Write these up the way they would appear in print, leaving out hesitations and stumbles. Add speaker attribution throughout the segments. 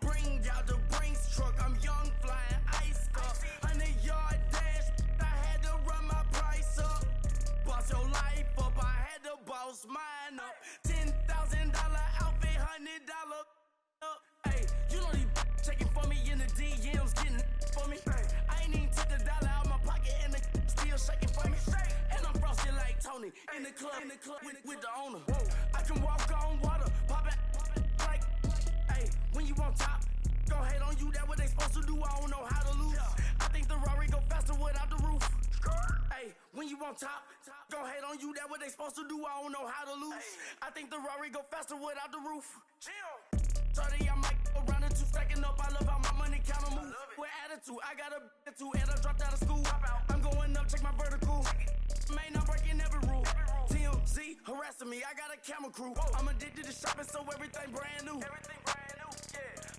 Speaker 1: Bring out the Brinks truck, I'm young, flying ice up. 100-yard dash, I had to run my price up. Boss your life up, I had to boss mine up. $10,000 outfit, $100 up. Hey, you know these checking for me in the DMs, getting for me. I ain't even took the dollar out my pocket and the still shaking for me. And I'm frosted like Tony in the club with the owner. I can walk on water, pop it like, hey, when you on top, gon' hate on you, that what they supposed to do, I don't know how to lose. I think the Rari go faster without the roof. Hey, when you on top, gon' hate on you, that what they supposed to do, I don't know how to lose. I think the Rari go faster without the roof. 30, I might go around the two, stacking up, I love how my money counter move. With attitude, I got a attitude, and I dropped out of school. I'm going up, check my vertical. Man, I'm breaking every rule. TMZ harassing me, I got a camera crew. I'm addicted to shopping, so everything brand new.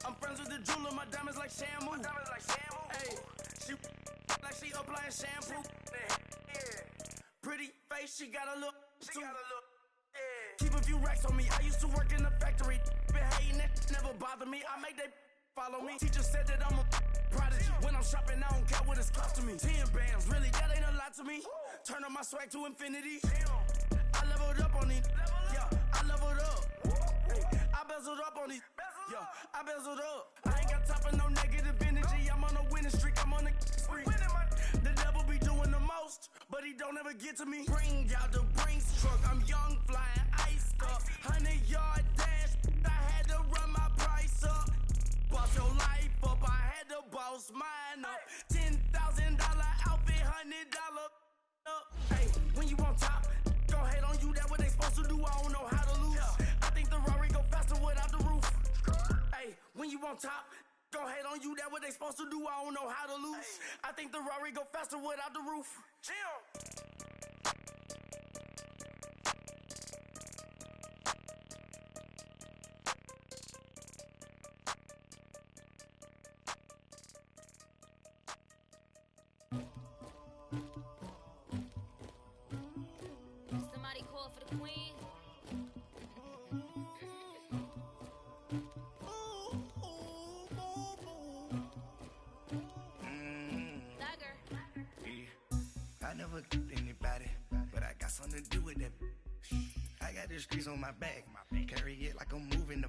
Speaker 1: I'm friends with the jeweler, my diamonds like Shamu. Hey, she like she applying shampoo. Pretty face, she got a look. Keep a few racks on me, I used to work in the factory. Been hating it, never bother me. I make they follow me. Teacher said that I'm a prodigy. When I'm shopping, I don't care what it's cost to me. 10 bands, really, that ain't a lot to me. Turn up my swag to infinity. I leveled up on these. Yeah, I leveled up. Hey, I bezeled up on these. Yeah, I bezeled up. I ain't got time for no negative energy. I'm on a winning streak, I'm on a spree. The devil be doing the most, but he don't ever get to me. Bring out the Brinks truck, I'm young, flying ice up. 100-yard dash, I had to run my price up. Boss your life up, I had to boss mine up. $10,000 outfit, $100 up. Hey, when you on top, gon' hate on you, that what they supposed to do, I don't know how to lose. I think the Rari go faster without the roof. Hey, when you on top, gon' hate on you, that what they supposed to do, I don't know how to lose. I think the Rari go faster without the roof.
Speaker 2: Somebody call for the queen.
Speaker 3: I never killed anybody, but I got something to do with that. I got the streets on my back, carry it like I'm moving the.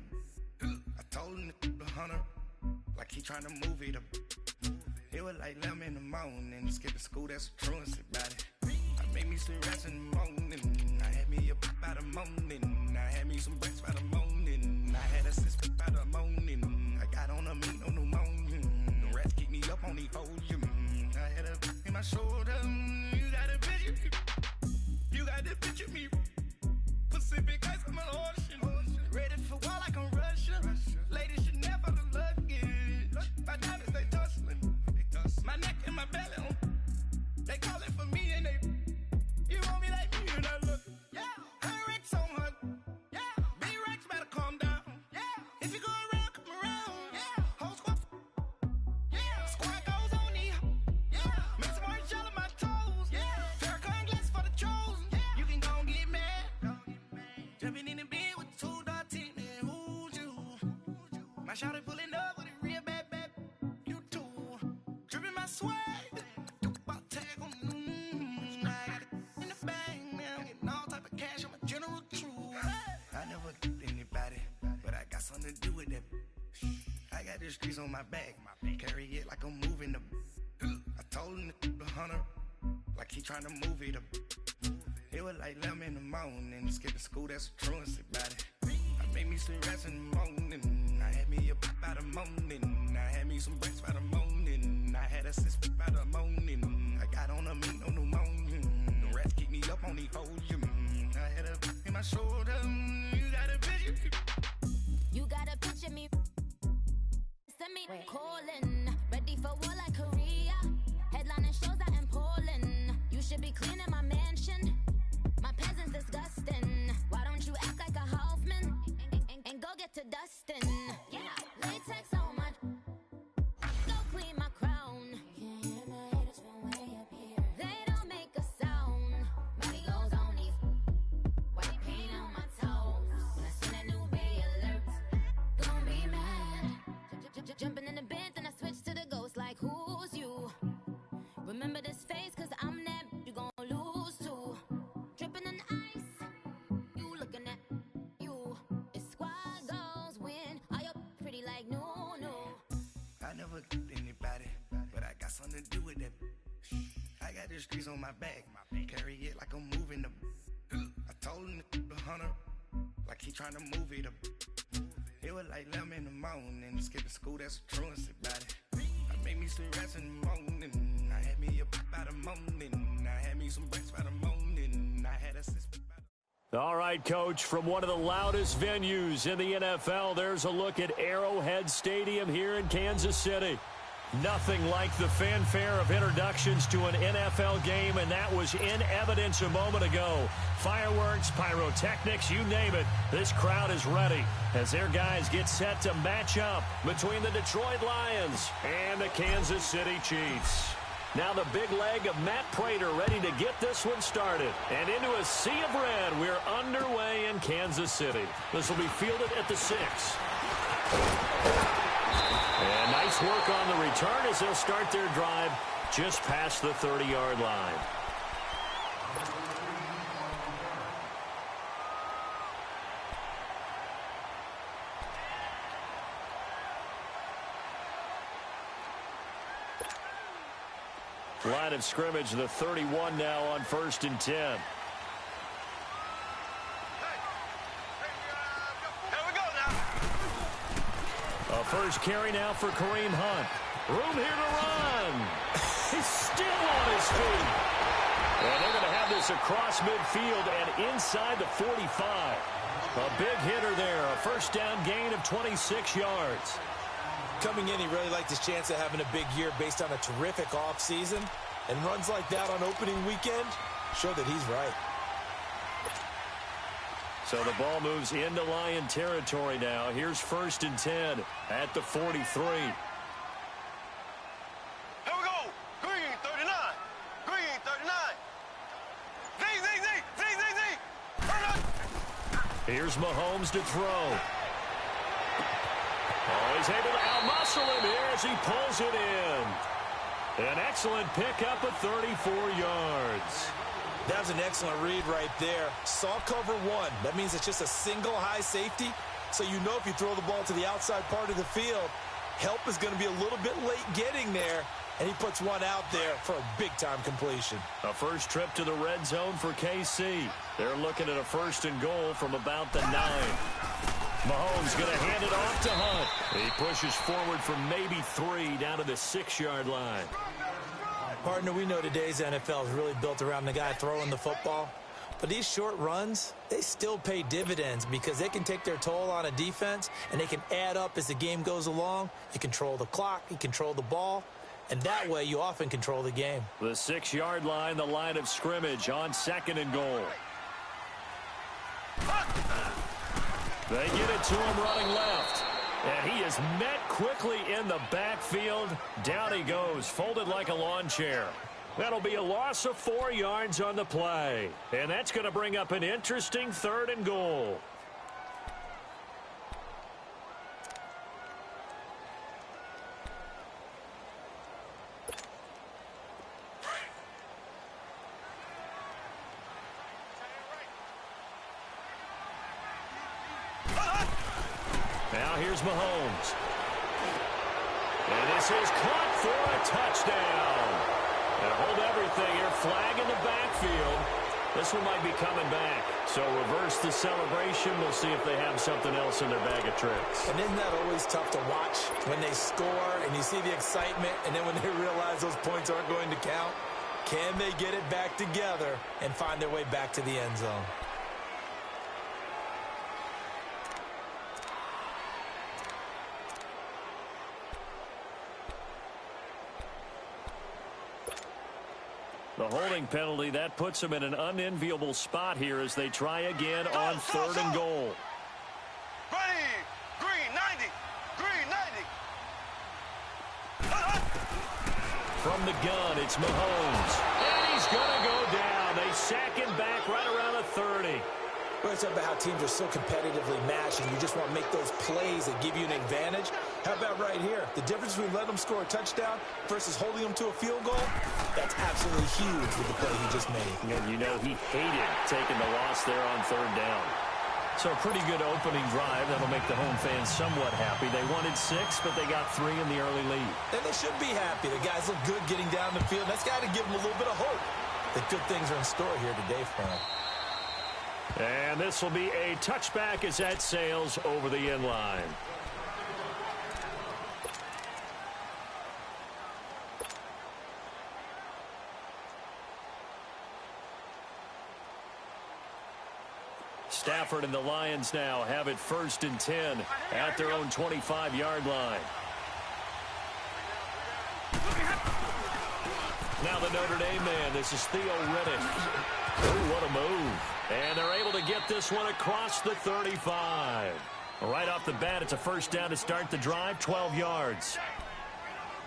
Speaker 3: I told him to 100, like he trying to move it up. It was like 11 in the morning, skipping school, that's a truancy about it. I made me some rats in the morning, I had me up by the morning, I had me some breaks by the morning, I had a sis by the morning, I got on a meat on the morning, the rats keep me up on the podium, I had a in my shoulder, you got a picture, you got the picture me, Pacific ice on my ocean, ready for war like I'm Russia, ladies should never the luggage, my diamonds they tussling, my neck and my belly on, they calling for me and they, you want me like me and I look, yeah, her Rex on her, yeah, B-Rex better calm down, yeah, if you go around, come around, yeah, whole squad, yeah, squad goes on the, yeah, make some orange gel on my toes, yeah, Farrakhan glass for the chosen, yeah, you can go and get mad, jumping in the bed with 2 dark teeth, man, who's you, my shawty pulling up with a real bad, you too, dripping my swag, I never killed anybody, but I got something to do with that. I got the streets on my back, carry it like I'm moving the. I told him to 100, like he trying to move it up. It was like 11 in the morning, skipping school, that's a truancy about it. I made me some rats in the morning, I had me up by the morning, I had me some breaks by the morning, I had a sis by the morning, I got on a meat on the morning, the rats keep me up on the podium, I had a in my shoulder, you got a picture,
Speaker 2: You got a picture me. Send me calling, ready for war like Korea. Headlining shows out in Poland. You should be cleaning my mansion. My peasants disgusting. Why don't you act like a Hoffman and go get to dustin'? Yeah, latex on my. Go clean my crown. Can't hear my haters from way up here. They don't make a sound. Money goes on these. White paint on my toes. When I send a new bay alert, gonna be mad.
Speaker 3: the streets on my back. Carry it like I'm moving the. I told him the hunter, like he trying to move it up. It was like 11 in the morning, skipping school, that's a truancy about it. I made me some rats in the morning. I had me a by the morning. I had me some breaks by the morning. I had a sister.
Speaker 4: All right, Coach, from one of the loudest venues in the NFL, there's a look at Arrowhead Stadium here in Kansas City. Nothing like the fanfare of introductions to an NFL game, and that was in evidence a moment ago. Fireworks, pyrotechnics, you name it. This crowd is ready as their guys get set to match up between the Detroit Lions and the Kansas City Chiefs. Now the big leg of Matt Prater ready to get this one started. And into a sea of red, we're underway in Kansas City. This will be fielded at the 6. And nice work on the return as they'll start their drive just past the 30-yard line. Line of scrimmage, the 31 now on 1st and 10.
Speaker 5: Here we go now.
Speaker 4: A first carry now for Kareem Hunt. Room here to run. He's still on his feet. And they're going to have this across midfield and inside the 45. A big hitter there. A first down gain of 26 yards.
Speaker 6: Coming in, he really liked his chance of having a big year based on a terrific offseason. And runs like that on opening weekend show that he's right.
Speaker 4: So the ball moves into Lion territory now. Here's 1st and 10 at the 43.
Speaker 5: Here we go. Green 39. Green 39. Z, Z, Z, Z, Z, Z. Turn up.
Speaker 4: Here's Mahomes to throw. Oh, he's able to out-muscle him here as he pulls it in. An excellent pickup of 34 yards.
Speaker 6: That was an excellent read right there. Saw cover one. That means it's just a single high safety. So you know if you throw the ball to the outside part of the field, help is going to be a little bit late getting there. And he puts one out there for a big-time completion.
Speaker 4: A first trip to the red zone for KC. They're looking at a 1st and goal from about the 9. Mahomes going to hand it off to Hunt. He pushes forward for maybe 3 down to the 6-yard line.
Speaker 6: Partner, we know today's NFL is really built around the guy throwing the football. But these short runs, they still pay dividends because they can take their toll on a defense, and they can add up as the game goes along. You control the clock, you control the ball, and that way you often control the game.
Speaker 4: The 6-yard line, the line of scrimmage on 2nd and goal. They get it to him running left. And he is met quickly in the backfield. Down he goes, folded like a lawn chair. That'll be a loss of 4 yards on the play. And that's going to bring up an interesting 3rd and goal. Now here's Mahomes. And this is caught for a touchdown. And hold everything here. Flag in the backfield. This one might be coming back. So reverse the celebration. We'll see if they have something else in their bag of tricks.
Speaker 6: And isn't that always tough to watch when they score and you see the excitement, and then when they realize those points aren't going to count? Can they get it back together and find their way back to the end zone?
Speaker 4: The holding penalty, that puts them in an unenviable spot here as they try again on 3rd and goal.
Speaker 5: Ready. Green 90. Green 90.
Speaker 4: From the gun, it's Mahomes. And he's going to go down. They sack him back right around the 30.
Speaker 6: We're talking about how teams are so competitively matched, and you just want to make those plays that give you an advantage. How about right here? The difference between letting them score a touchdown versus holding them to a field goal, that's absolutely huge with the play he just made.
Speaker 4: And you know he hated taking the loss there on 3rd down. So a pretty good opening drive. That'll make the home fans somewhat happy. They wanted 6, but they got 3 in the early lead.
Speaker 6: And they should be happy. The guys look good getting down the field. That's got to give them a little bit of hope that good things are in store here today for them.
Speaker 4: And this will be a touchback as that sails over the end line. Stafford and the Lions now have it 1st and 10 at their own 25-yard line. Now the Notre Dame man. This is Theo Riddick. Oh, what a move. And they're able to get this one across the 35. Right off the bat, it's a first down to start the drive, 12 yards.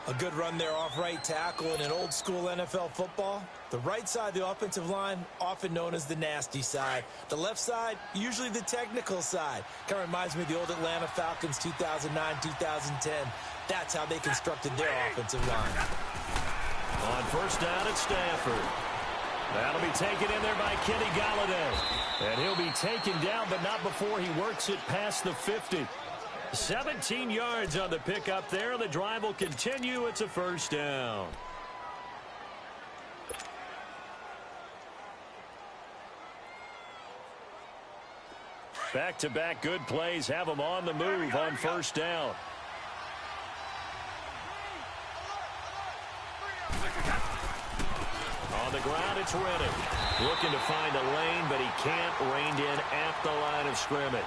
Speaker 6: A good run there off right tackle. In an old-school NFL football, the right side of the offensive line, often known as the nasty side. The left side, usually the technical side. Kind of reminds me of the old Atlanta Falcons 2009, 2010. That's how they constructed their offensive line.
Speaker 4: On first down, it's Stafford. That'll be taken in there by Kenny Golladay. And he'll be taken down, but not before he works it past the 50. 17 yards on the pickup there. The drive will continue. It's a first down. Back-to-back good plays have them on the move on first down. On the ground, it's Riddick. Looking to find a lane, but he can't. Reined in at the line of scrimmage.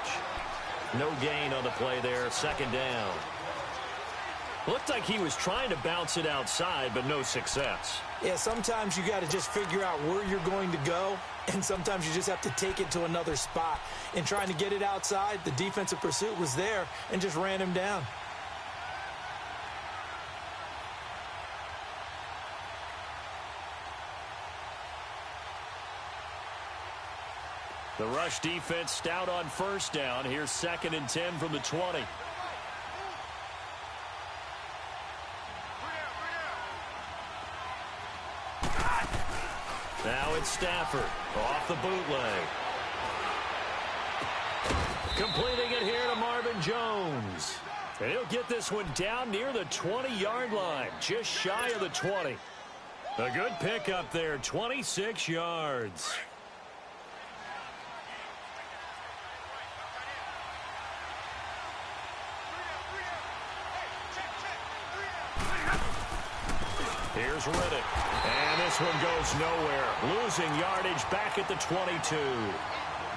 Speaker 4: No gain on the play there. Second down. Looked like he was trying to bounce it outside, but no success.
Speaker 6: Yeah, sometimes you got to just figure out where you're going to go, and sometimes you just have to take it to another spot. In trying to get it outside, the defensive pursuit was there and just ran him down.
Speaker 4: The rush defense stout on first down. Here's 2nd and 10 from the 20. Now it's Stafford off the bootleg. Completing it here to Marvin Jones. And he'll get this one down near the 20-yard line, just shy of the 20. A good pickup there, 26 yards. Here's Riddick. And this one goes nowhere. Losing yardage back at the 22.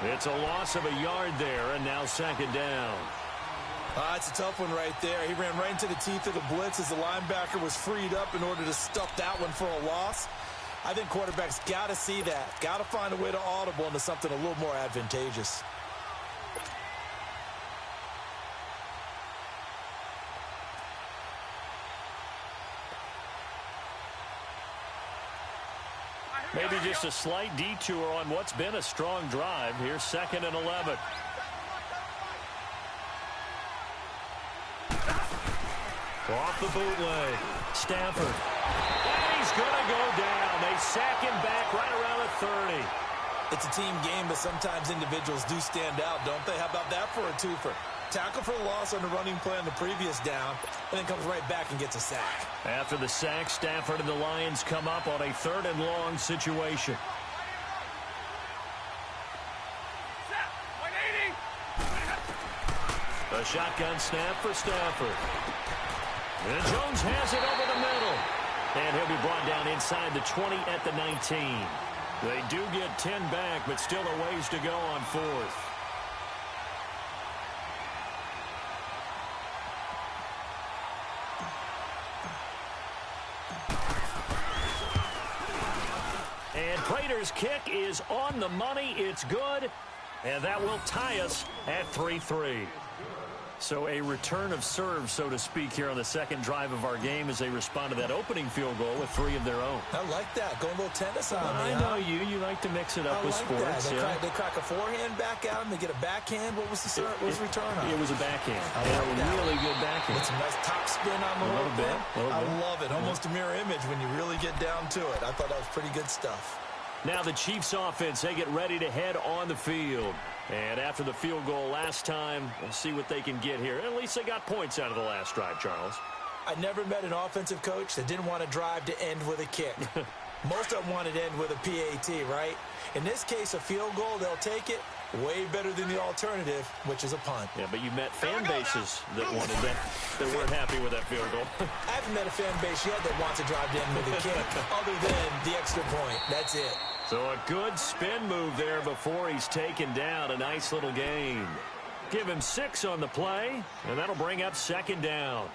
Speaker 4: It's a loss of a yard there, and now 2nd down.
Speaker 6: It's a tough one right there. He ran right into the teeth of the blitz as the linebacker was freed up in order to stuff that one for a loss. I think quarterbacks got to see that. Got to find a way to audible into something a little more advantageous.
Speaker 4: Maybe just a slight detour on what's been a strong drive. Here's 2nd and 11. Off the bootleg. Stafford. And he's going to go down. They sack him back right around the 30.
Speaker 6: It's a team game, but sometimes individuals do stand out, don't they? How about that for a twofer? Tackle for a loss on the running play on the previous down, and then comes right back and gets a sack.
Speaker 4: After the sack, Stafford and the Lions come up on a 3rd and long situation. A shotgun snap for Stafford. And Jones has it over the middle. And he'll be brought down inside the 20 at the 19. They do get 10 back, but still a ways to go on 4th. And Prater's kick is on the money. It's good. And that will tie us at 3-3. So a return of serve, so to speak, here on the 2nd drive of our game as they respond to that opening field goal with 3 of their own.
Speaker 6: I like that. Going a little tennis on me.
Speaker 4: I know you. You like to mix it up with sports.
Speaker 6: They crack a forehand back at him. They get a backhand. What was the return on?
Speaker 4: It was a backhand. Really good backhand.
Speaker 6: With some nice top spin on the
Speaker 4: little bit.
Speaker 6: I love it. Almost a mirror image when you really get down to it. I thought that was pretty good stuff.
Speaker 4: Now the Chiefs offense, they get ready to head on the field. And after the field goal last time, we'll see what they can get here. At least they got points out of the last drive, Charles.
Speaker 6: I never met an offensive coach that didn't want to drive to end with a kick. Most of them wanted to end with a PAT, right? In this case, a field goal, they'll take it. Way better than the alternative, which is a punt.
Speaker 4: Yeah, but you met fan bases that wanted that weren't happy with that field goal.
Speaker 6: I haven't met a fan base yet that wants to drive to end with a kick, other than the extra point. That's it.
Speaker 4: So a good spin move there before he's taken down. A nice little gain. Give him 6 on the play, and that'll bring up 2nd down.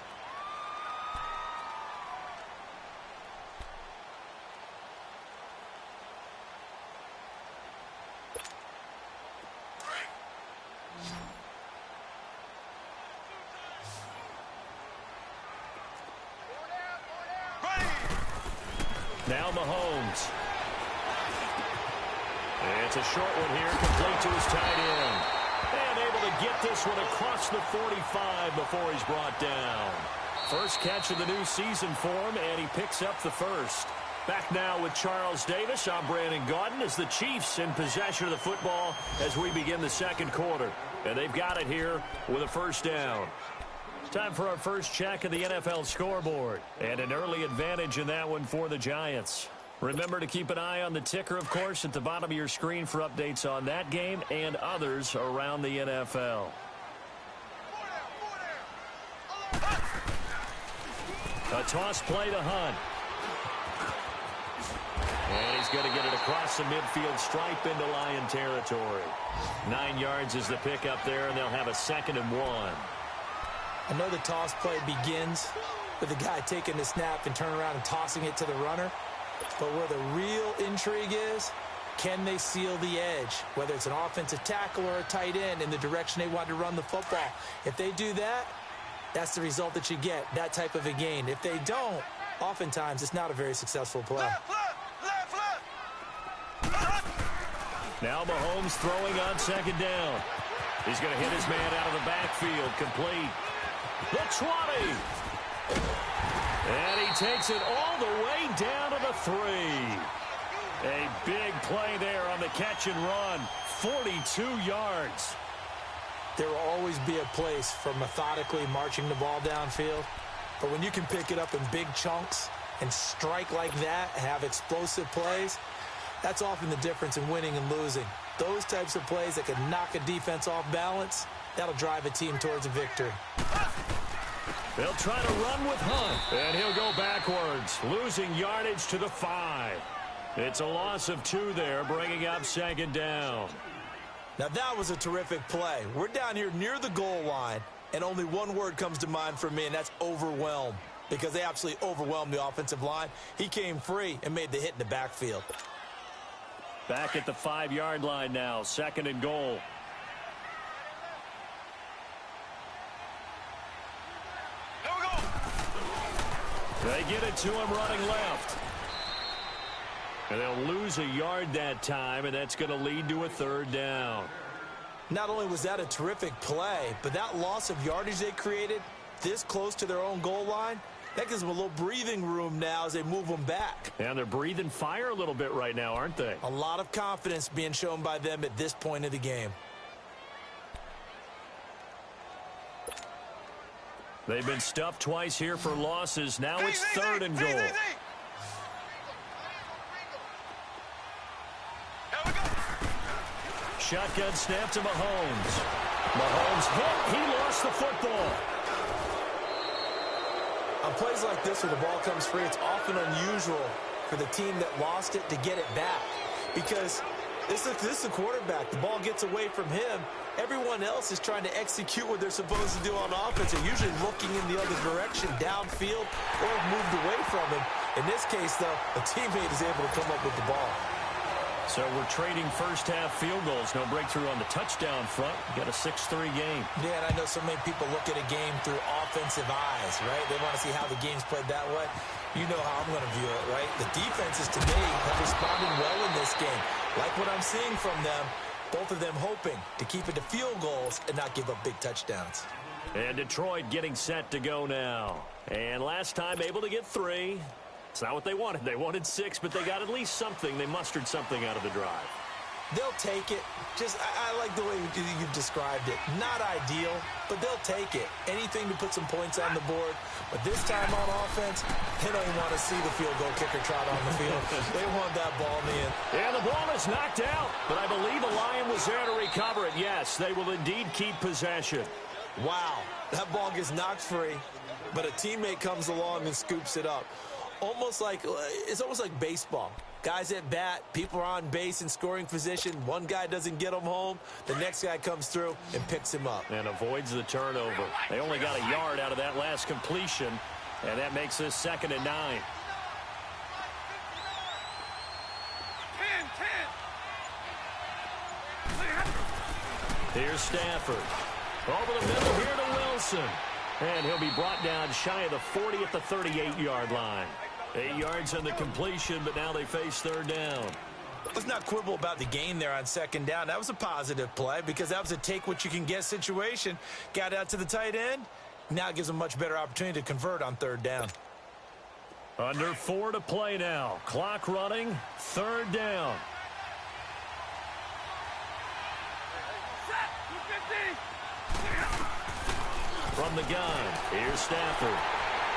Speaker 4: Now Mahomes. It's a short one here, complete to his tight end. And able to get this one across the 45 before he's brought down. First catch of the new season for him, and he picks up the first. Back now with Charles Davis. I'm Brandon Gaudin as the Chiefs in possession of the football as we begin the second quarter. And they've got it here with a first down. Time for our first check of the NFL scoreboard. And an early advantage in that one for the Giants. Remember to keep an eye on the ticker, of course, at the bottom of your screen for updates on that game and others around the NFL. A toss play to Hunt. And he's going to get it across the midfield stripe into Lion territory. 9 yards is the pickup there, and they'll have a 2nd and 1.
Speaker 6: I know the toss play begins with the guy taking the snap and turning around and tossing it to the runner. But where the real intrigue is, can they seal the edge? Whether it's an offensive tackle or a tight end in the direction they want to run the football. If they do that, that's the result that you get, that type of a gain. If they don't, oftentimes it's not a very successful play.
Speaker 4: Now Mahomes throwing on 2nd down. He's going to hit his man out of the backfield, complete. The 20. And he takes it all the way down to the 3. A big play there on the catch and run. 42 yards.
Speaker 6: There will always be a place for methodically marching the ball downfield. But when you can pick it up in big chunks and strike like that, have explosive plays, that's often the difference in winning and losing. Those types of plays that can knock a defense off balance, that'll drive a team towards a victory.
Speaker 4: They'll try to run with Hunt, and he'll go backwards, losing yardage to the 5. It's a loss of 2 there, bringing up 2nd down.
Speaker 6: Now that was a terrific play. We're down here near the goal line, and only one word comes to mind for me, and that's overwhelm, because they absolutely overwhelmed the offensive line. He came free and made the hit in the backfield.
Speaker 4: Back at the 5-yard line now, 2nd and goal. They get it to him running left. And they'll lose a yard that time, and that's going to lead to a 3rd down.
Speaker 6: Not only was that a terrific play, but that loss of yardage they created this close to their own goal line, that gives them a little breathing room now as they move them back.
Speaker 4: And they're breathing fire a little bit right now, aren't they?
Speaker 6: A lot of confidence being shown by them at this point of the game.
Speaker 4: They've been stuffed twice here for losses. Now it's 3rd and goal. Shotgun snap to Mahomes. Mahomes hit. He lost the football.
Speaker 6: On plays like this where the ball comes free, it's often unusual for the team that lost it to get it back. Because this is a quarterback. The ball gets away from him. Everyone else is trying to execute what they're supposed to do on offense. They're usually looking in the other direction, downfield, or moved away from him. In this case, though, a teammate is able to come up with the ball.
Speaker 4: So we're trading first-half field goals. No breakthrough on the touchdown front. Got a 6-3 game.
Speaker 6: Yeah, and I know so many people look at a game through offensive eyes, right? They want to see how the game's played that way. You know how I'm going to view it, right? The defenses, to me, have responded well in this game. Like what I'm seeing from them, both of them hoping to keep it to field goals and not give up big touchdowns.
Speaker 4: And Detroit getting set to go now. And last time able to get 3. It's not what they wanted. They wanted 6, but they got at least something. They mustered something out of the drive.
Speaker 6: They'll take it. I like the way you've described it. Not ideal, but they'll take it. Anything to put some points on the board. But this time on offense, they don't even want to see the field goal kicker trot on the field. They want that ball in the end.
Speaker 4: And the ball is knocked out, but I believe the Lion was there to recover it. Yes, they will indeed keep possession.
Speaker 6: Wow, that ball gets knocked free, but a teammate comes along and scoops it up. It's almost like baseball. Guys at bat, people are on base in scoring position. One guy doesn't get him home. The next guy comes through and picks him up.
Speaker 4: And avoids the turnover. They only got a yard out of that last completion, and that makes this 2nd and 9.
Speaker 5: 10.
Speaker 4: Here's Stafford. Over the middle here to Wilson. And he'll be brought down shy of the 40 at the 38-yard line. 8 yards on the completion, but now they face 3rd down.
Speaker 6: Let's not quibble about the gain there on 2nd down. That was a positive play because that was a take-what-you-can-get situation. Got out to the tight end. Now it gives them a much better opportunity to convert on 3rd down.
Speaker 4: Under 4 to play now. Clock running. 3rd down. From the gun, here's Stafford.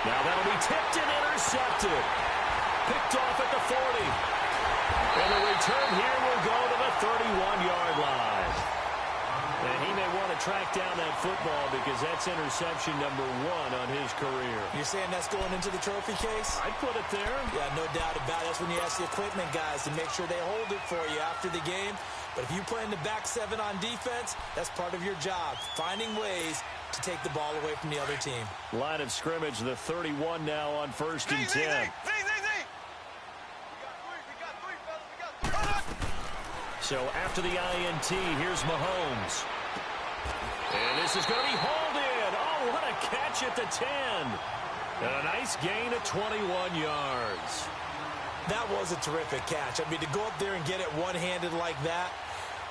Speaker 4: Now that'll be tipped and intercepted. Picked off at the 40. And the return here will go to the 31-yard line. And he may want to track down that football because that's interception number 1 on his career.
Speaker 6: You're saying that's going into the trophy case?
Speaker 4: I'd put it there.
Speaker 6: Yeah, no doubt about it. That's when you ask the equipment guys to make sure they hold it for you after the game. But if you play in the back 7 on defense, that's part of your job, finding ways to take the ball away from the other team.
Speaker 4: Line of scrimmage, the 31 now on 1st and 10. So after the INT, here's Mahomes. And this is going to be hauled in. Oh, what a catch at the 10. And a nice gain of 21 yards.
Speaker 6: That was a terrific catch. I mean, to go up there and get it one-handed like that,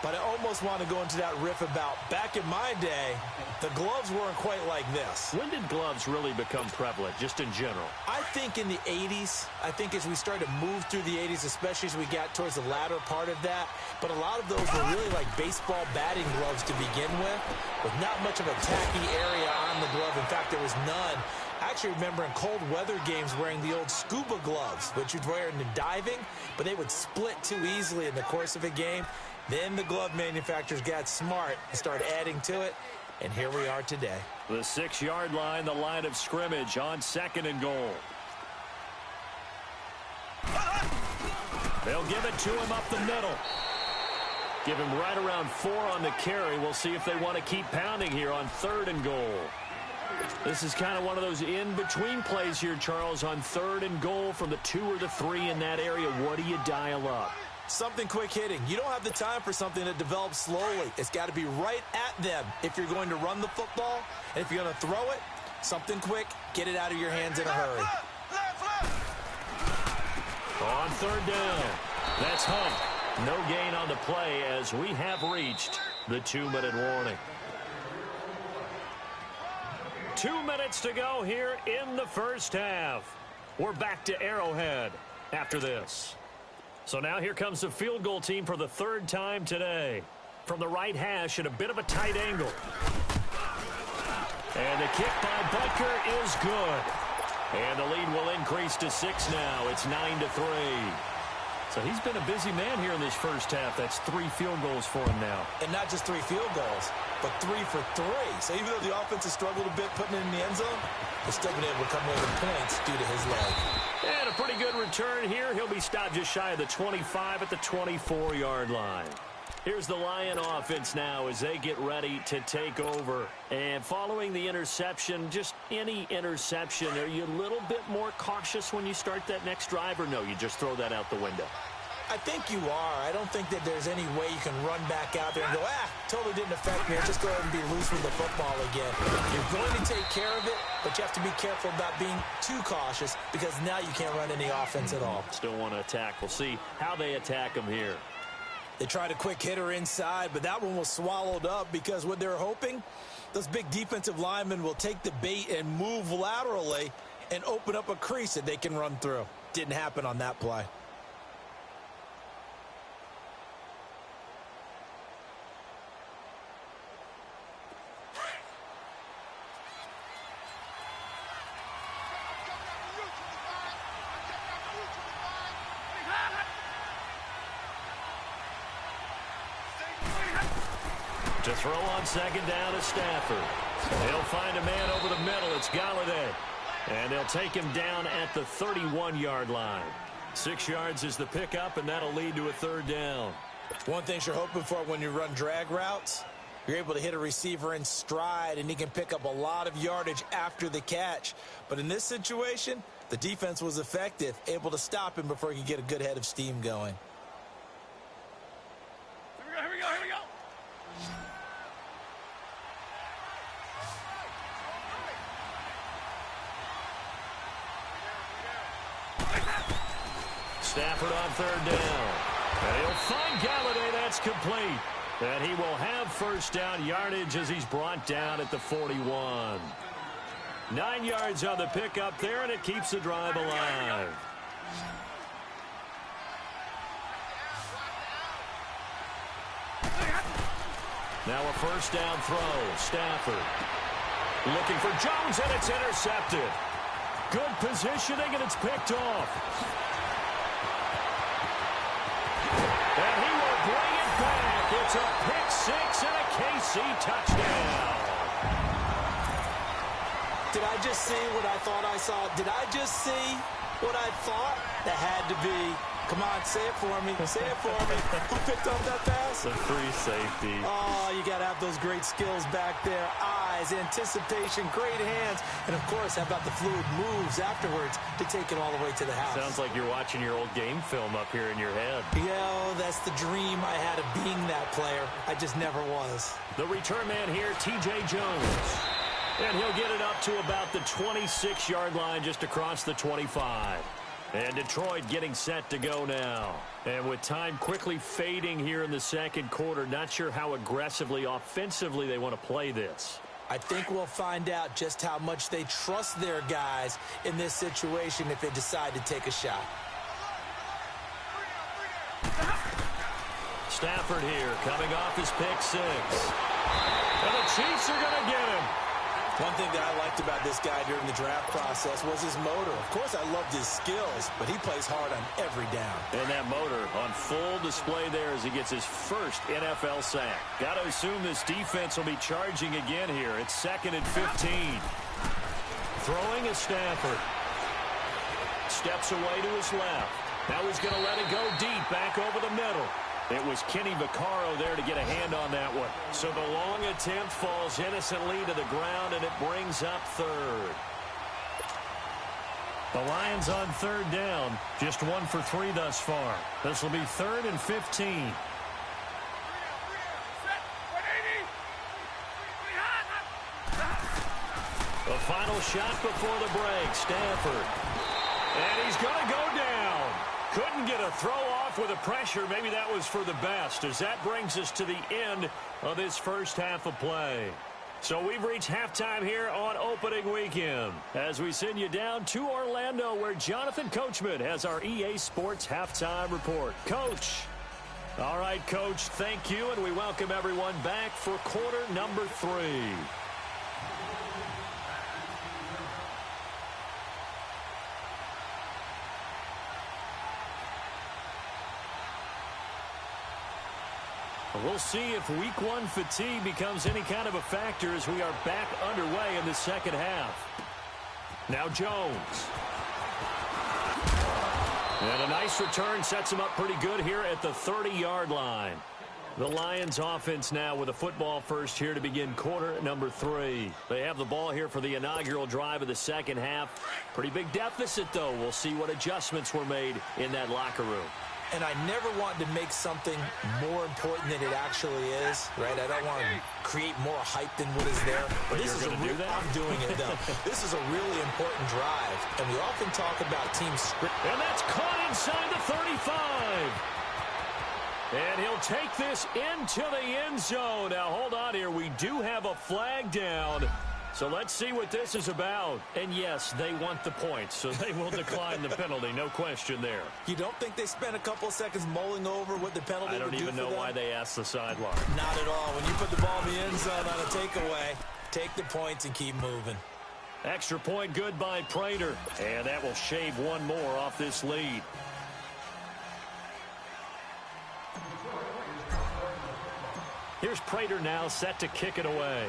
Speaker 6: but I almost want to go into that riff about back in my day, the gloves weren't quite like this.
Speaker 4: When did gloves really become prevalent, just in general?
Speaker 6: I think in the 80s. I think as we started to move through the 80s, especially as we got towards the latter part of that. But a lot of those were really like baseball batting gloves to begin with not much of a tacky area on the glove. In fact, there was none. I actually remember in cold weather games wearing the old scuba gloves, which you'd wear in the diving, but they would split too easily in the course of a game. Then the glove manufacturers got smart and started adding to it, and here we are today.
Speaker 4: The 6-yard line, the line of scrimmage on 2nd and goal. They'll give it to him up the middle. Give him right around 4 on the carry. We'll see if they want to keep pounding here on 3rd and goal. This is kind of one of those in-between plays here, Charles, on 3rd and goal from the 2 or the 3 in that area. What do you dial up?
Speaker 6: Something quick hitting. You don't have the time for something that develops slowly. It's got to be right at them if you're going to run the football. And if you're going to throw it, something quick, get it out of your hands in a hurry.
Speaker 4: On 3rd down, that's Hunt. No gain on the play as we have reached the 2-minute warning. 2 minutes to go here in the first half. We're back to Arrowhead after this. So now here comes the field goal team for the 3rd time today. From the right hash at a bit of a tight angle. And the kick by Butker is good. And the lead will increase to 6 now. It's 9-3. So he's been a busy man here in this first half. That's 3 field goals for him now.
Speaker 6: And not just 3 field goals, but 3 for 3. So even though the offense has struggled a bit putting it in the end zone, they've still been able to come away with points due to his leg.
Speaker 4: And a pretty good return here. He'll be stopped just shy of the 25 at the 24-yard line. Here's the Lion offense now as they get ready to take over. And following the interception, just any interception, are you a little bit more cautious when you start that next drive, or no, you just throw that out the window?
Speaker 6: I think you are. I don't think that there's any way you can run back out there and go, totally didn't affect me. I'll just go ahead and be loose with the football again. You're going to take care of it, but you have to be careful about being too cautious because now you can't run any offense at all.
Speaker 4: Still want to attack. We'll see how they attack him here.
Speaker 6: They tried a quick hitter inside, but that one was swallowed up because what they're hoping, those big defensive linemen will take the bait and move laterally and open up a crease that they can run through. Didn't happen on that play.
Speaker 4: To throw on second down to Stafford. He'll find a man over the middle. It's Galladay. And they'll take him down at the 31-yard line. 6 yards is the pickup, and that'll lead to a third down.
Speaker 6: One thing you're hoping for when you run drag routes, you're able to hit a receiver in stride, and he can pick up a lot of yardage after the catch. But in this situation, the defense was effective, able to stop him before he could get a good head of steam going.
Speaker 5: Here we go.
Speaker 4: Stafford on third down. And he'll find Galladay. That's complete. And he will have first down yardage as he's brought down at the 41. 9 yards on the pickup there, and it keeps the drive alive. Now a first down throw. Stafford looking for Jones, and it's intercepted. Good positioning, and it's picked off. And he will bring it back. It's a pick six and a KC touchdown.
Speaker 6: Did I just see what I thought I saw? Did I just see what I thought? That had to be. Come on, say it for me. Say it for me. Who picked up that pass?
Speaker 4: The free safety.
Speaker 6: Oh, you got to have those great skills back there. Eyes, anticipation, great hands. And, of course, how about the fluid moves afterwards to take it all the way to the house?
Speaker 4: Sounds like you're watching your old game film up here in your head.
Speaker 6: Yeah, that's the dream I had of being that player. I just never was.
Speaker 4: The return man here, T.J. Jones. And he'll get it up to about the 26-yard line just across the 25. And Detroit getting set to go now. And with time quickly fading here in the second quarter, not sure how aggressively, offensively they want to play this.
Speaker 6: I think we'll find out just how much they trust their guys in this situation if they decide to take a shot.
Speaker 4: Stafford here coming off his pick six. And the Chiefs are going to get him.
Speaker 6: One thing that I liked about this guy during the draft process was his motor. Of course, I loved his skills, but he plays hard on every down.
Speaker 4: And that motor on full display there as he gets his first NFL sack. Got to assume this defense will be charging again here. It's 2nd and 15. Throwing is Stafford. Steps away to his left. Now he's going to let it go deep back over the middle. It was Kenny Vaccaro there to get a hand on that one. So the long attempt falls innocently to the ground, and it brings up third. The Lions on third down, just 1 for 3 thus far. This will be 3rd and 15. The final shot before the break, Stafford. And he's going to go down. Couldn't get a throw off with the pressure. Maybe that was for the best, as that brings us to the end of this first half of play. So we've reached halftime here on opening weekend as we send you down to Orlando, where Jonathan Coachman has our EA Sports halftime report. Coach. All right, Coach, thank you, and we welcome everyone back for quarter number 3. We'll see if week 1 fatigue becomes any kind of a factor as we are back underway in the second half. Now Jones. And a nice return sets him up pretty good here at the 30-yard line. The Lions offense now with a football first here to begin quarter number 3. They have the ball here for the inaugural drive of the second half. Pretty big deficit, though. We'll see what adjustments were made in that locker room.
Speaker 6: And I never want to make something more important than it actually is, right? I don't want to create more hype than what is there.
Speaker 4: But this is a do that?
Speaker 6: I'm doing it, though. This is a really important drive, and we often talk about team script.
Speaker 4: And that's caught inside the 35. And he'll take this into the end zone. Now, hold on here. We do have a flag down. So let's see what this is about. And yes, they want the points, so they will decline the penalty. No question there.
Speaker 6: You don't think they spent a couple of seconds mulling over what the penalty would do for them?
Speaker 4: I don't even know why they asked the sideline.
Speaker 6: Not at all. When you put the ball in the end zone on a takeaway, take the points and keep moving.
Speaker 4: Extra point good by Prater. And that will shave one more off this lead. Here's Prater now set to kick it away.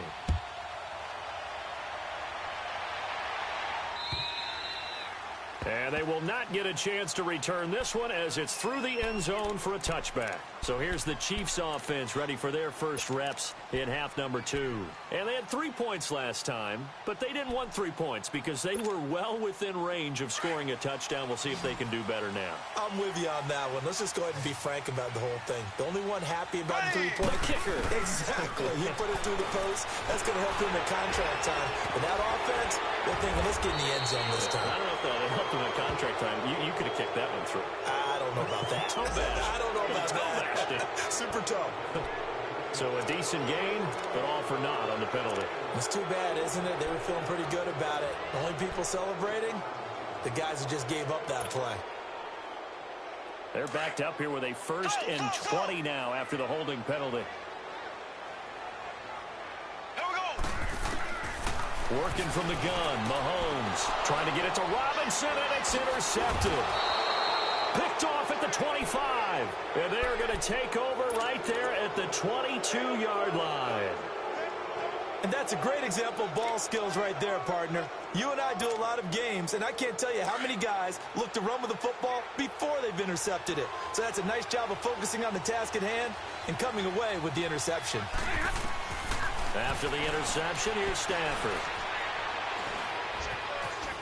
Speaker 4: And they will not get a chance to return this one as it's through the end zone for a touchback. So here's the Chiefs offense ready for their first reps in half number 2. And they had 3 points last time, but they didn't want 3 points because they were well within range of scoring a touchdown. We'll see if they can do better now.
Speaker 6: I'm with you on that one. Let's just go ahead and be frank about the whole thing. The only one happy about the 3-point
Speaker 4: kicker.
Speaker 6: Exactly. He put it through the post. That's going to help him in contract time. But that offense, they're thinking, let's get in the end zone this time.
Speaker 4: I don't know if that helped him in contract time. You could have kicked that one through.
Speaker 6: I don't know about that. I don't know about that. Super tough.
Speaker 4: So a decent gain, but all for naught on the penalty.
Speaker 6: It's too bad, isn't it? They were feeling pretty good about it. The only people celebrating, the guys who just gave up that play.
Speaker 4: They're backed up here with a 1st and 20 now after the holding penalty. Working from the gun, Mahomes trying to get it to Robinson, and it's intercepted. Picked off at the 25. And they're going to take over right there at the 22-yard line.
Speaker 6: And that's a great example of ball skills right there, partner. You and I do a lot of games, and I can't tell you how many guys look to run with the football before they've intercepted it. So that's a nice job of focusing on the task at hand and coming away with the interception.
Speaker 4: After the interception, here's Stafford.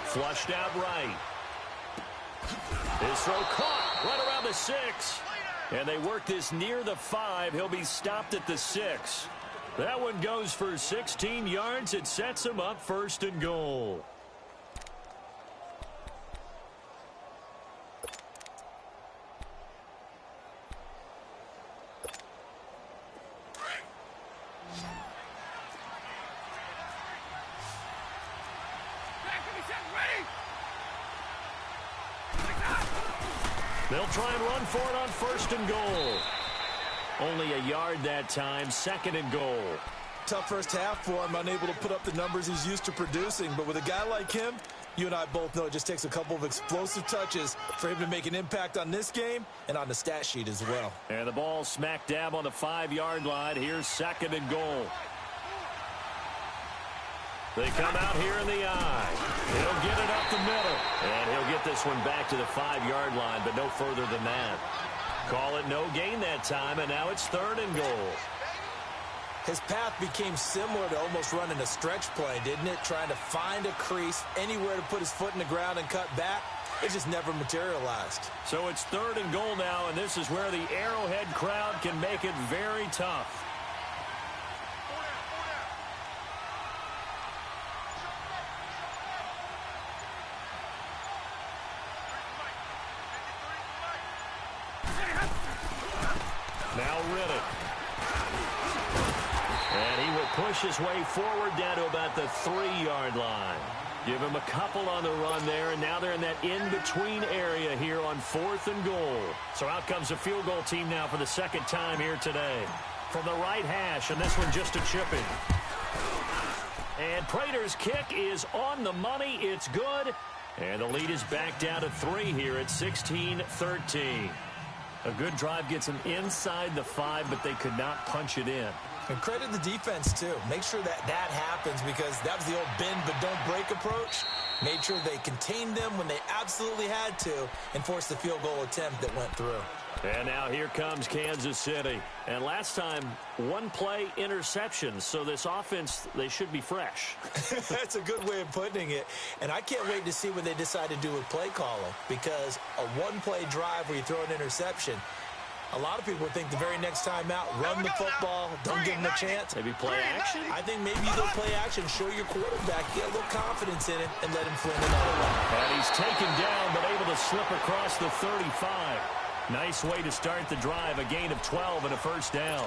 Speaker 4: Flushed out right. His throw caught right around the 6. And they work this near the 5. He'll be stopped at the 6. That one goes for 16 yards. It sets him up 1st and goal. They'll try and run for it on 1st and goal. Only a yard that time, 2nd and goal.
Speaker 6: Tough first half for him, unable to put up the numbers he's used to producing. But with a guy like him, you and I both know it just takes a couple of explosive touches for him to make an impact on this game and on the stat sheet as well.
Speaker 4: And the ball smack dab on the 5-yard line. Here's 2nd and goal. They come out here in the eye. He'll get it up the middle. And he'll get this one back to the 5-yard line, but no further than that. Call it no gain that time, and now it's 3rd and goal.
Speaker 6: His path became similar to almost running a stretch play, didn't it? Trying to find a crease, anywhere to put his foot in the ground and cut back. It just never materialized.
Speaker 4: So it's 3rd and goal now, and this is where the Arrowhead crowd can make it very tough. Now Riddick. And he will push his way forward down to about the 3-yard line. Give him a couple on the run there, and now they're in that in-between area here on 4th and goal. So out comes the field goal team now for the 2nd time here today. From the right hash, and this one just a chipping. And Prater's kick is on the money. It's good. And the lead is back down to 3 here at 16-13. A good drive gets them inside the 5, but they could not punch it in.
Speaker 6: And credit the defense, too. Make sure that happens because that was the old bend but don't break approach. Made sure they contained them when they absolutely had to and forced the field goal attempt that went through.
Speaker 4: And now here comes Kansas City. And last time, 1-play interceptions. So this offense, they should be fresh.
Speaker 6: That's a good way of putting it. And I can't wait to see what they decide to do with play calling because a 1-play drive where you throw an interception, a lot of people think the very next time out, run the football, don't give them a chance.
Speaker 4: Maybe play action?
Speaker 6: I think maybe you go play action, show your quarterback, get a little confidence in it, and let him fling another one.
Speaker 4: And he's taken down, but able to slip across the 35. Nice way to start the drive, a gain of 12 and a 1st down.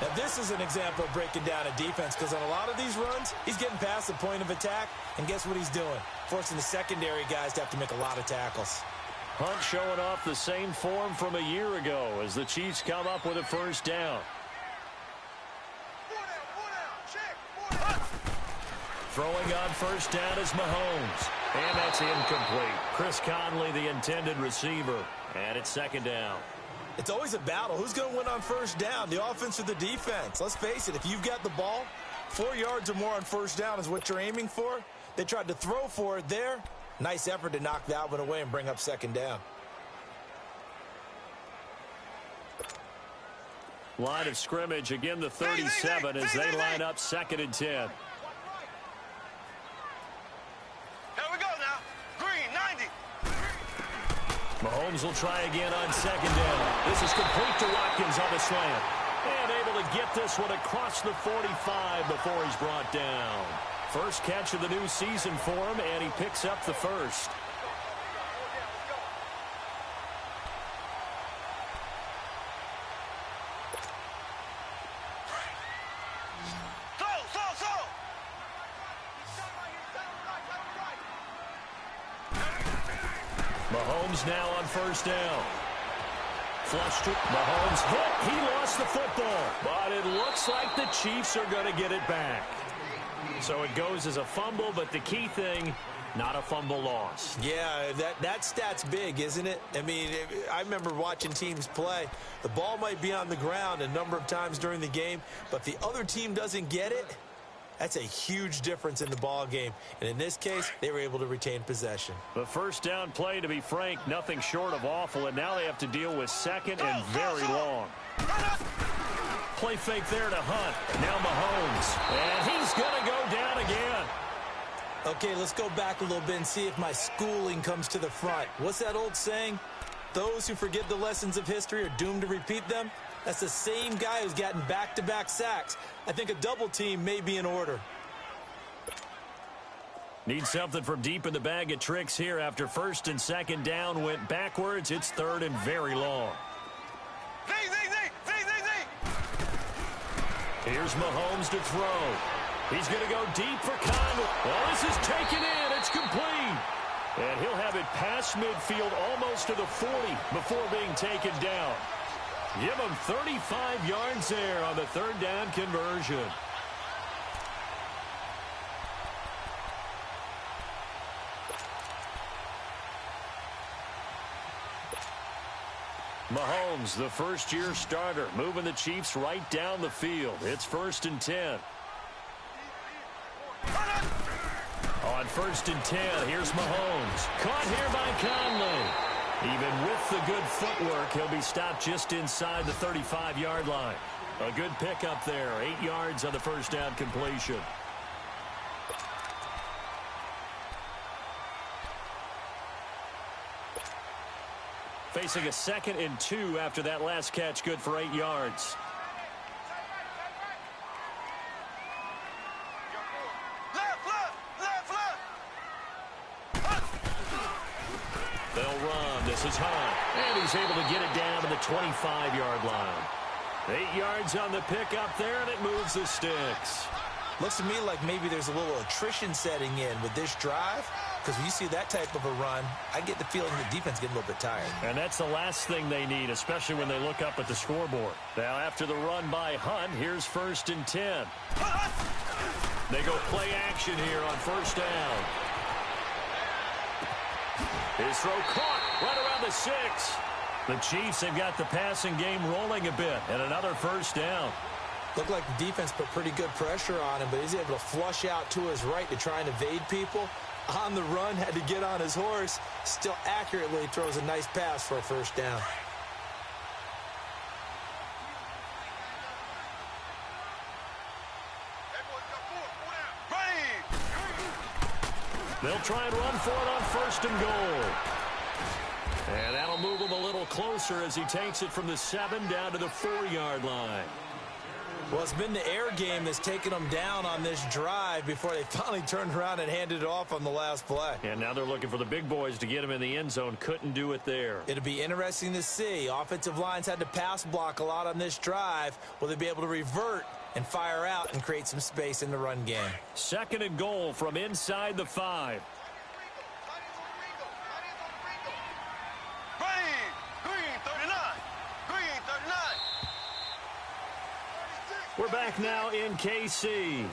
Speaker 6: Now, this is an example of breaking down a defense because on a lot of these runs, he's getting past the point of attack, and guess what he's doing? Forcing the secondary guys to have to make a lot of tackles.
Speaker 4: Hunt showing off the same form from a year ago as the Chiefs come up with a 1st down. Throwing on 1st down is Mahomes. And that's incomplete. Chris Conley, the intended receiver. And it's 2nd down.
Speaker 6: It's always a battle. Who's going to win on first down, the offense or the defense? Let's face it, if you've got the ball, 4 yards or more on first down is what you're aiming for. They tried to throw for it there. Nice effort to knock that one away and bring up second down.
Speaker 4: Line of scrimmage, again the 37 as they line up 2nd and 10.
Speaker 5: Here we go now. Green, 90.
Speaker 4: Mahomes will try again on 2nd down. This is complete to Watkins on the slant. And able to get this one across the 45 before he's brought down. First catch of the new season for him, and he picks up the first. Mahomes now on first down. Flush to Mahomes hit. He lost the football, but it looks like the Chiefs are going to get it back. So it goes as a fumble, but the key thing, not a fumble loss.
Speaker 6: Yeah, that stat's big, isn't it? I mean, I remember watching teams play. The ball might be on the ground a number of times during the game, but the other team doesn't get it. That's a huge difference in the ball game. And in this case, they were able to retain possession.
Speaker 4: The first down play, to be frank, nothing short of awful. And now they have to deal with second and very long. Play fake there to Hunt. Now Mahomes. And he's going to go down again.
Speaker 6: Okay, let's go back a little bit and see if my schooling comes to the front. What's that old saying? Those who forget the lessons of history are doomed to repeat them. That's the same guy who's gotten back-to-back sacks. I think a double team may be in order.
Speaker 4: Need something from deep in the bag of tricks here after first and second down went backwards. It's third and very long. Here's Mahomes to throw. He's going to go deep for Conley. Well, this is taken in. It's complete. And he'll have it past midfield almost to the 40 before being taken down. Give him 35 yards there on the third down conversion. Mahomes, the first-year starter, moving the Chiefs right down the field. It's 1st and 10. On 1st and 10, here's Mahomes. Caught here by Conley. Even with the good footwork, he'll be stopped just inside the 35-yard line. A good pickup there, 8 yards on the first down completion. Facing a 2nd and 2 after that last catch, good for 8 yards. They'll run. This is Hunt. And he's able to get it down to the 25-yard line. 8 yards on the pickup there, and it moves the sticks.
Speaker 6: Looks to me like maybe there's a little attrition setting in with this drive, because when you see that type of a run, I get the feeling the defense getting a little bit tired. And
Speaker 4: that's the last thing they need, especially when they look up at the scoreboard. Now, after the run by Hunt, here's 1st and 10. They go play action here on first down. His throw caught right around the 6. The Chiefs have got the passing game rolling a bit, and another first down.
Speaker 6: Looked like the defense put pretty good pressure on him, but he's able to flush out to his right to try and evade people. On the run, had to get on his horse. Still accurately throws a nice pass for a first down.
Speaker 4: They'll try and run for it on 1st and goal. And that'll move him a little closer as he takes it from the 7 down to the 4-yard line.
Speaker 6: Well, it's been the air game that's taken them down on this drive before they finally turned around and handed it off on the last play.
Speaker 4: And now they're looking for the big boys to get him in the end zone. Couldn't do it there.
Speaker 6: It'll be interesting to see. Offensive lines had to pass block a lot on this drive. Will they be able to revert and fire out and create some space in the run game?
Speaker 4: 2nd and goal from inside the 5. We're back now in KC.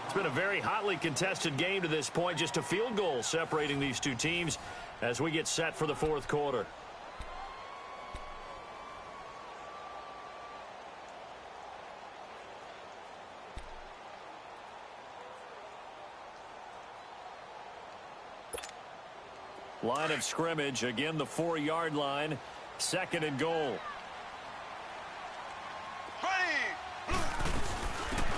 Speaker 4: It's been a very hotly contested game to this point. Just a field goal separating these two teams as we get set for the 4th quarter. Line of scrimmage, again the 4-yard line. 2nd and goal.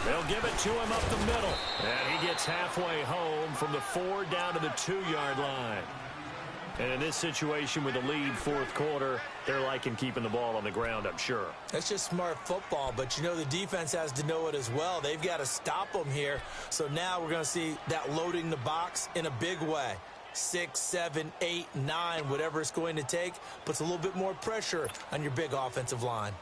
Speaker 4: They'll give it to him up the middle. And he gets halfway home from the 4 down to the 2-yard line. And in this situation with the lead 4th quarter, they're liking keeping the ball on the ground, I'm sure.
Speaker 6: That's just smart football, but you know the defense has to know it as well. They've got to stop them here. So now we're going to see that loading the box in a big way. 6, 7, 8, 9, whatever it's going to take, puts a little bit more pressure on your big offensive line.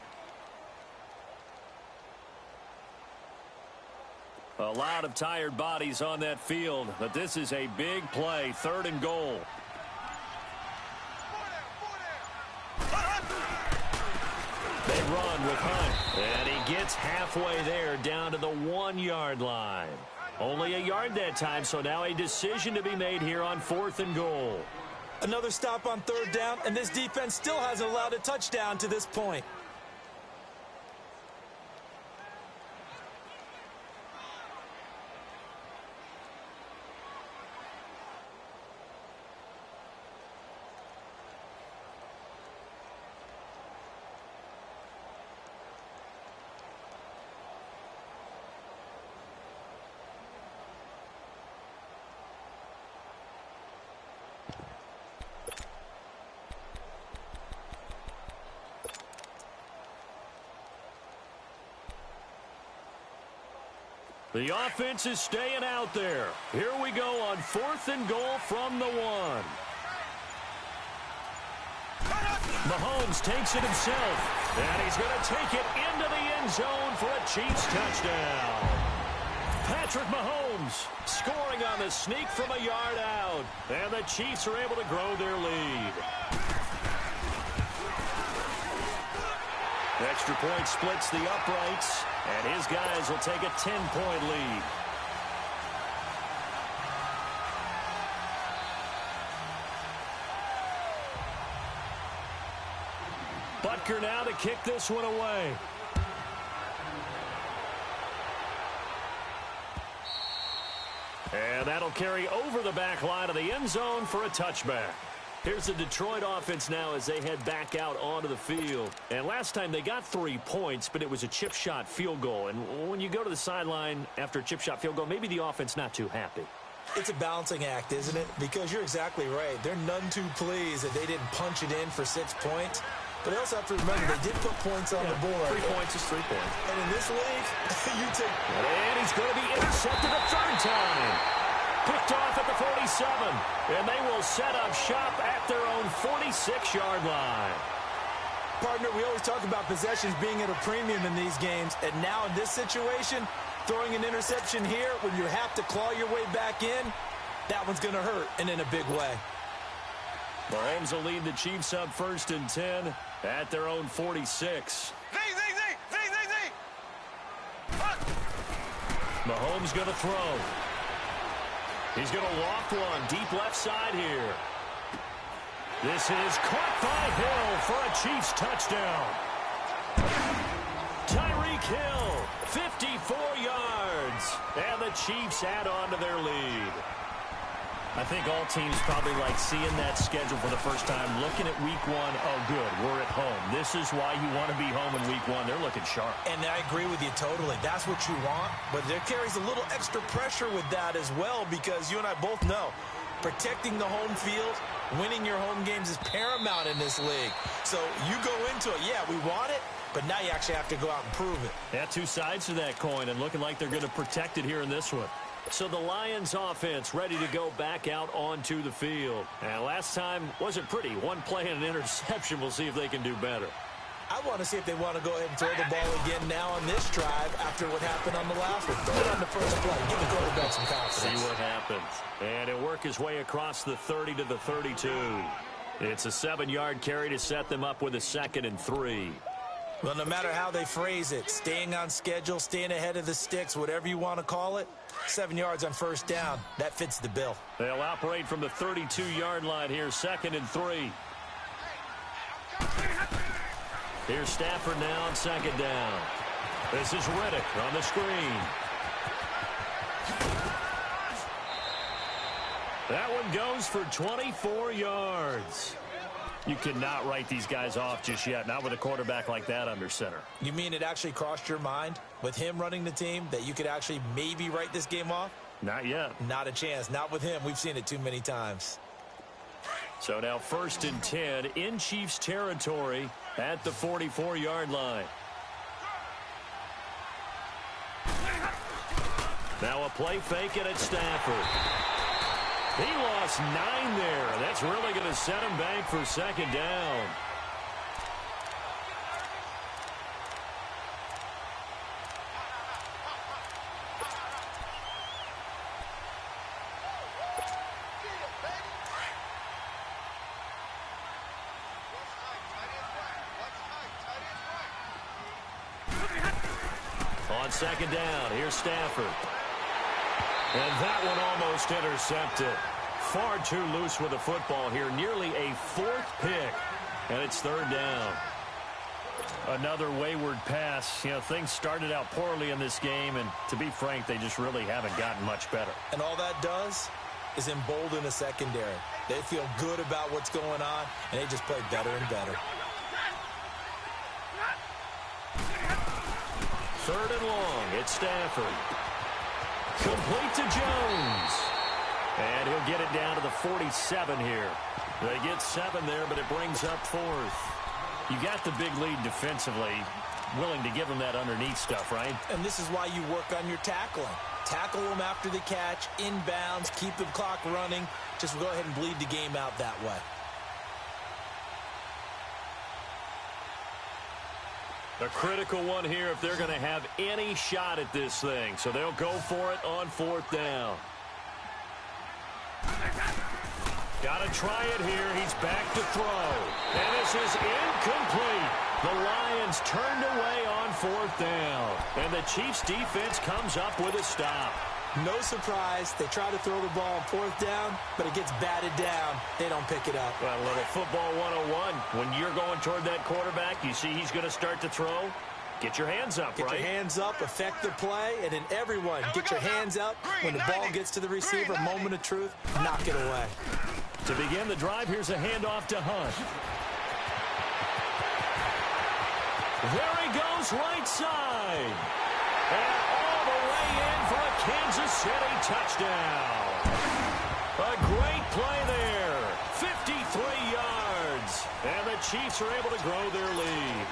Speaker 4: A lot of tired bodies on that field, but this is a big play. 3rd and goal. They run with Hunt, and he gets halfway there down to the 1-yard line. Only a yard that time, so now a decision to be made here on 4th and goal.
Speaker 6: Another stop on 3rd down, and this defense still hasn't allowed a touchdown to this point.
Speaker 4: The offense is staying out there. Here we go on 4th and goal from the 1. Mahomes takes it himself, and he's going to take it into the end zone for a Chiefs touchdown. Patrick Mahomes scoring on the sneak from a yard out, and the Chiefs are able to grow their lead. The extra point splits the uprights, and his guys will take a 10-point lead. Butker now to kick this one away. And that'll carry over the back line of the end zone for a touchback. Here's the Detroit offense now as they head back out onto the field. And last time they got 3 points, but it was a chip shot field goal. And when you go to the sideline after a chip shot field goal, maybe the offense not too happy.
Speaker 6: It's a balancing act, isn't it? Because you're exactly right. They're none too pleased that they didn't punch it in for 6 points. But they also have to remember they did put points on the board.
Speaker 4: 3 points is 3 points.
Speaker 6: And in this league, you take...
Speaker 4: And he's going to be intercepted a 3rd time. Picked off at the 47, and they will set up shop at their own 46-yard line.
Speaker 6: Partner, we always talk about possessions being at a premium in these games, and now in this situation, throwing an interception here when you have to claw your way back in, that one's going to hurt, and in a big way.
Speaker 4: Mahomes will lead the Chiefs up 1st and 10 at their own 46. Mahomes going to throw. He's going to loft one deep left side here. This is caught by Hill for a Chiefs touchdown. Tyreek Hill, 54 yards. And the Chiefs add on to their lead. I think all teams probably like seeing that schedule for the first time, looking at week 1. Oh, good, we're at home. This is why you want to be home in week 1. They're looking sharp.
Speaker 6: And I agree with you totally. That's what you want. But there carries a little extra pressure with that as well, because you and I both know protecting the home field, winning your home games is paramount in this league. So you go into it, yeah, we want it, but now you actually have to go out and prove it.
Speaker 4: Yeah, 2 sides to that coin, and looking like they're going to protect it here in this one. So the Lions offense ready to go back out onto the field. And last time wasn't pretty. 1 play and an interception. We'll see if they can do better.
Speaker 6: I want to see if they want to go ahead and throw the ball again now on this drive after what happened on the last one. Throw it on the first play. Give the quarterback some confidence.
Speaker 4: See what happens. And he'll work his way across the 30 to the 32. It's a 7-yard carry to set them up with a 2nd and 3.
Speaker 6: Well, no matter how they phrase it, staying on schedule, staying ahead of the sticks, whatever you want to call it, 7 yards on 1st down, that fits the bill.
Speaker 4: They'll operate from the 32-yard line here, 2nd and 3. Here's Stafford now on 2nd down. This is Riddick on the screen. That one and goes for 24 yards. You cannot write these guys off just yet, not with a quarterback like that under center.
Speaker 6: You mean it actually crossed your mind with him running the team that you could actually maybe write this game off?
Speaker 4: Not yet.
Speaker 6: Not a chance. Not with him. We've seen it too many times.
Speaker 4: So now 1st and 10 in Chiefs territory at the 44-yard line. Now a play fake, and it's Stafford. He lost 9 there. That's really going to set him back for 2nd down. On 2nd down, here's Stafford. And that one almost intercepted. Far too loose with the football here. Nearly a 4th pick. And it's 3rd down. Another wayward pass. You know, things started out poorly in this game, and to be frank, they just really haven't gotten much better.
Speaker 6: And all that does is embolden a secondary. They feel good about what's going on, and they just play better and better.
Speaker 4: 3rd and long. It's Stafford. Complete to Jones. And he'll get it down to the 47 here. They get 7 there, but it brings up 4th. You got the big lead defensively. Willing to give them that underneath stuff, right?
Speaker 6: And this is why you work on your tackling. Tackle them after the catch, inbounds, keep the clock running. Just go ahead and bleed the game out that way.
Speaker 4: A critical one here if they're going to have any shot at this thing. So they'll go for it on 4th down. Got to try it here. He's back to throw. And this is incomplete. The Lions turned away on 4th down. And the Chiefs defense comes up with a stop.
Speaker 6: No surprise. They try to throw the ball on 4th down, but it gets batted down. They don't pick it up.
Speaker 4: Well, a little football 101. When you're going toward that quarterback, you see he's going to start to throw. Get your hands up, right?
Speaker 6: Get your hands up, affect the play, and then everyone get your hands up. When the ball gets to the receiver, moment of truth, knock it away.
Speaker 4: To begin the drive, here's a handoff to Hunt. There he goes, right side. And all the way in for a Kansas City touchdown. A great play there. 53 yards. And the Chiefs are able to grow their lead.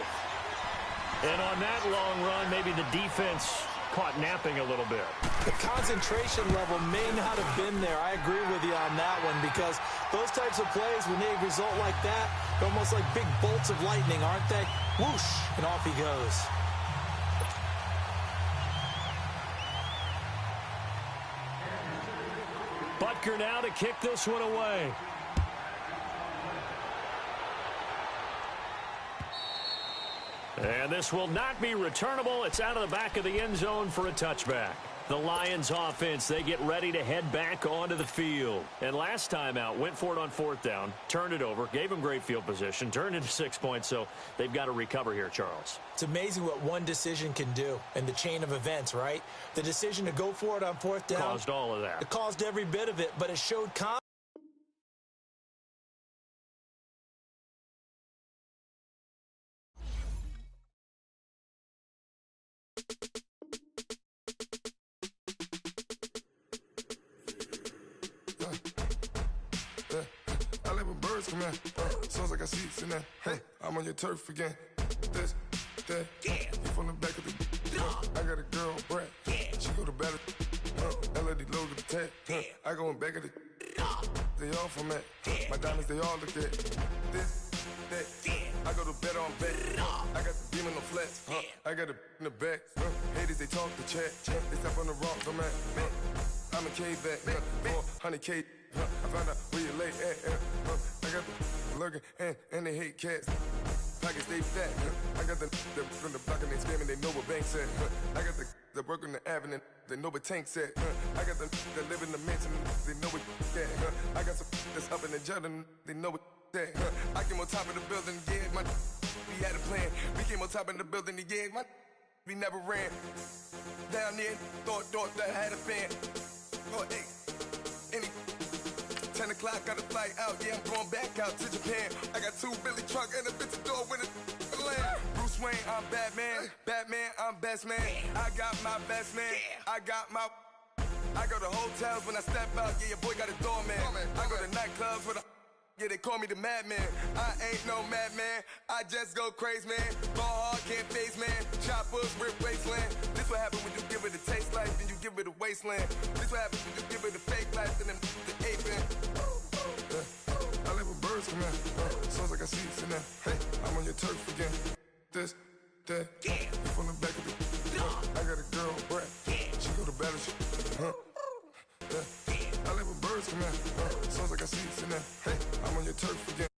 Speaker 4: And on that long run, maybe the defense caught napping a little bit.
Speaker 6: The concentration level may not have been there. I agree with you on that one, because those types of plays, when they result like that, they're almost like big bolts of lightning, aren't they? Whoosh, and off he goes.
Speaker 4: Butker now to kick this one away. And this will not be returnable. It's out of the back of the end zone for a touchback. The Lions offense, they get ready to head back onto the field. And last time out, went for it on 4th down, turned it over, gave them great field position, turned it to 6 points, so they've got to recover here, Charles.
Speaker 6: It's amazing what one decision can do in the chain of events, right? The decision to go for it on 4th down
Speaker 4: caused all of that.
Speaker 6: It caused every bit of it, but it showed confidence.
Speaker 7: I live with birds come in. Sounds like I see seats in there. Hey, I'm on your turf again. This, that, you from the back of the. I got a girl, Brad. She go to battle. LED logo the tag. I go in back of the. They all from that. My diamonds, they all look at. This, that. I go to bed on back. I got the beam in the flats. I got it in the back. Haters, they talk the chat. They step on the rock, I'm at. I'm a cave back. 400K. I found out where you lay at. I got the lurking and they hate cats. Pockets stay fat. I got the from the block and they screaming, they know what banks at. I got the work on the avenue, they know what tanks at. I got the that live in the mansion, they know what that. I got some that's up in the Jordan, they know what that. I came on top of the building, yeah, my we had a plan. We came on top of the building, yeah, my we never ran. Down there, thought that I had a fan. Oh, hey, any 10 o'clock, got a flight out. Yeah, I'm going back out to Japan. I got 2 Billy truck and a bitch door with a land. Bruce Wayne, I'm Batman. Batman, I'm best man. I got my best man. I got my... I go to hotels when I step out. Yeah, your boy got a doorman. I go to nightclubs with a... Yeah, they call me the madman. I ain't no madman. I just go crazy, man. Ball hard, can't face, man. Choppers, rip wasteland. This what happen when you give it a taste life, then you give it a wasteland. This what happens when you give it a fake life, and then the ape in. I live with birds come in. Sounds like I see it in there. Hey, I'm on your turf again. This, that, you from the back of the... I got a girl, Brad. She go to battle. I live with birds come in. Sounds like I see it in there. Hey, I'm on your turf again.